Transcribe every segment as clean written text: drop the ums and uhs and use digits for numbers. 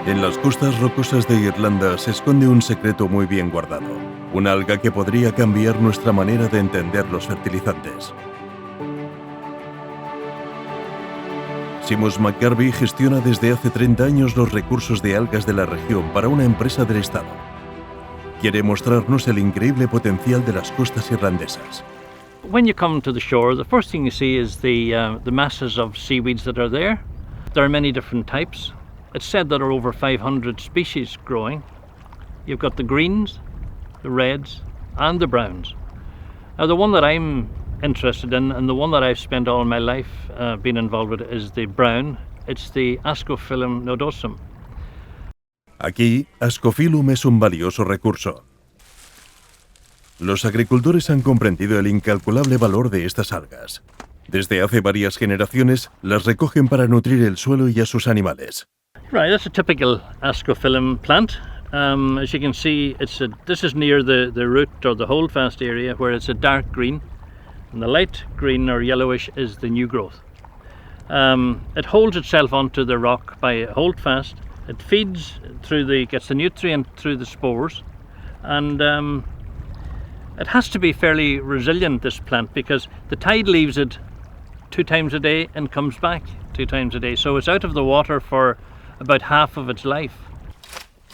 En las costas rocosas de Irlanda se esconde un secreto muy bien guardado, una alga que podría cambiar nuestra manera de entender los fertilizantes. Seamus McGarvey gestiona desde hace 30 años los recursos de algas de la región para una empresa del Estado. Quiere mostrarnos el increíble potencial de las costas irlandesas. When you come to the shore, the first thing you see is the masses of seaweeds that are there. There are many different types. It's said there are over 500 species growing. You've got the greens, the reds, and the browns. Now, the one that I'm interested in, and the one that I've spent all my life being involved with, is the brown. It's the Ascophyllum nodosum. Aquí, Ascophyllum es un valioso recurso. Los agricultores han comprendido el incalculable valor de estas algas. Desde hace varias generaciones, las recogen para nutrir el suelo y a sus animales. Right, that's a typical Ascophyllum plant. As you can see, this is near the root or the holdfast area, where it's a dark green, and the light green or yellowish is the new growth. It holds itself onto the rock by holdfast. It feeds gets the nutrient through the spores, and it has to be fairly resilient, this plant, because the tide leaves it 2 times a day and comes back 2 times a day. So it's out of the water for about half of its life.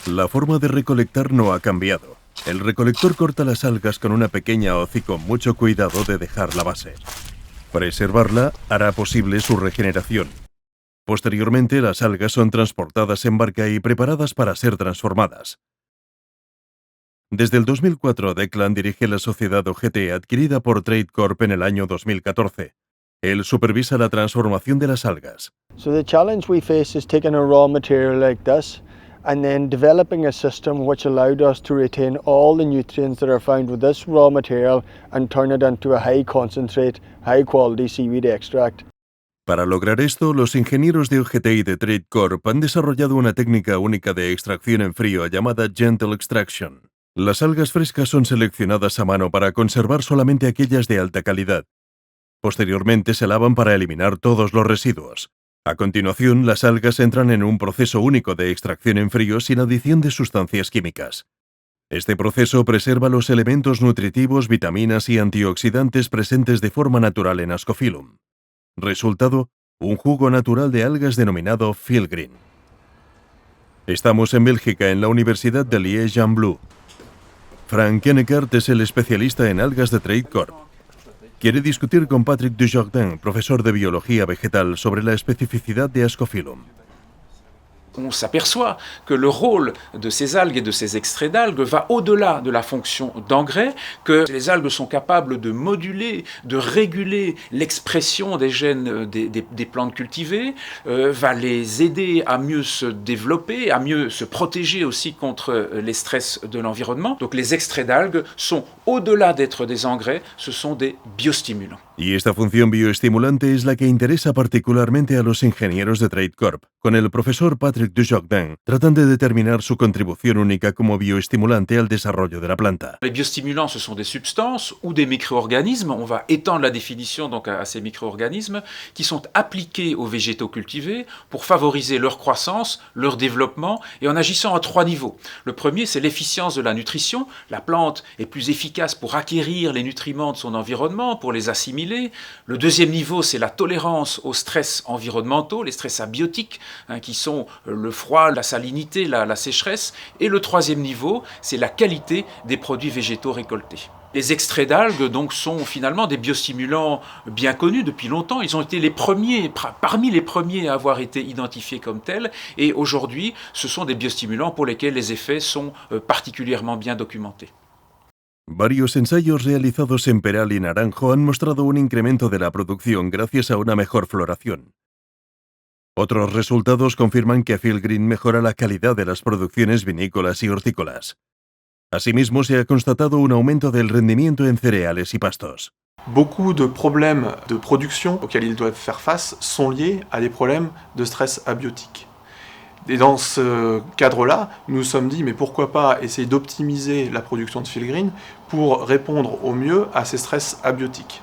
La forma de recolectar no ha cambiado. El recolector corta las algas con una pequeña hoz y con mucho cuidado de dejar la base. Preservarla hará posible su regeneración. Posteriormente, las algas son transportadas en barca y preparadas para ser transformadas. Desde el 2004, Declan dirige la sociedad OGT adquirida por Trade Corp en el año 2014. Él supervisa la transformación de las algas. So the challenge we face is taking a raw material like this and then developing a system which allowed us to retain all the nutrients that are found with this raw material and turn it into a high concentrate, high quality seaweed extract. Para lograr esto, los ingenieros de OGT y de Trade Corp han desarrollado una técnica única de extracción en frío llamada Gentle Extraction. Las algas frescas son seleccionadas a mano para conservar solamente aquellas de alta calidad. Posteriormente se lavan para eliminar todos los residuos. A continuación, las algas entran en un proceso único de extracción en frío sin adición de sustancias químicas. Este proceso preserva los elementos nutritivos, vitaminas y antioxidantes presentes de forma natural en Ascophyllum. Resultado, un jugo natural de algas denominado Fillgreen. Estamos en Bélgica, en la Universidad de Liège-en-Bleu. Frank Kennekert es el especialista en algas de Trade Corp. Quiere discutir con Patrick Dujardin, profesor de biología vegetal, sobre la especificidad de Ascophyllum. On s'aperçoit que le rôle de ces algues et de ces extraits d'algues va au-delà de la fonction d'engrais, que les algues sont capables de moduler, de réguler l'expression des gènes des plantes cultivées, va les aider à mieux se développer, à mieux se protéger aussi contre les stress de l'environnement. Donc les extraits d'algues sont, au-delà d'être des engrais, ce sont des biostimulants. Y esta función bioestimulante es la que interesa particularmente a los ingenieros de Trade Corp. Con el profesor Patrick Dujardin tratan de determinar su contribución única como bioestimulante al desarrollo de la planta. Les biostimulants, ce sont des substances ou des micro-organismes. On va étendre la définition donc à ces micro-organismes qui sont appliqués aux végétaux cultivés pour favoriser leur croissance, leur développement et en agissant à 3 niveaux. Le premier, c'est l'efficience de la nutrition. La plante est plus efficace pour acquérir les nutriments de son environnement, pour les assimiler. Le deuxième niveau, c'est la tolérance aux stress environnementaux, les stress abiotiques, qui sont le froid, la salinité, la sécheresse. Et le troisième niveau, c'est la qualité des produits végétaux récoltés. Les extraits d'algues donc sont finalement des biostimulants bien connus depuis longtemps. Ils ont été les premiers, parmi les premiers à avoir été identifiés comme tels. Et aujourd'hui, ce sont des biostimulants pour lesquels les effets sont particulièrement bien documentés. Varios ensayos realizados en Peral y Naranjo han mostrado un incremento de la producción gracias a una mejor floración. Otros resultados confirman que Fillgreen mejora la calidad de las producciones vinícolas y hortícolas. Asimismo, se ha constatado un aumento del rendimiento en cereales y pastos. Beaucoup de problèmes de production auxquels ils doivent faire face sont liés à des problèmes de stress abiotique. Et dans ce cadre-là, nous nous sommes dit, mais pourquoi pas essayer d'optimiser la production de Fillgreen pour répondre au mieux à ces stress abiotiques.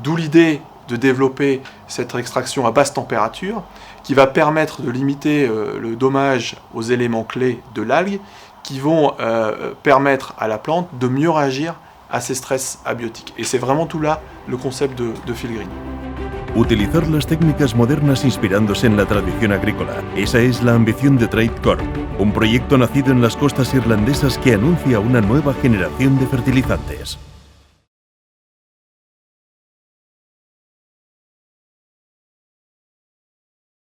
D'où l'idée de développer cette extraction à basse température qui va permettre de limiter le dommage aux éléments clés de l'algue qui vont permettre à la plante de mieux réagir a ces stress abiotiques. Et c'est vraiment tout là le concept de Field-Green. Utilizar las técnicas modernas inspirándose en la tradición agrícola. Esa es la ambición de Trade Corp, un proyecto nacido en las costas irlandesas que anuncia una nueva generación de fertilizantes.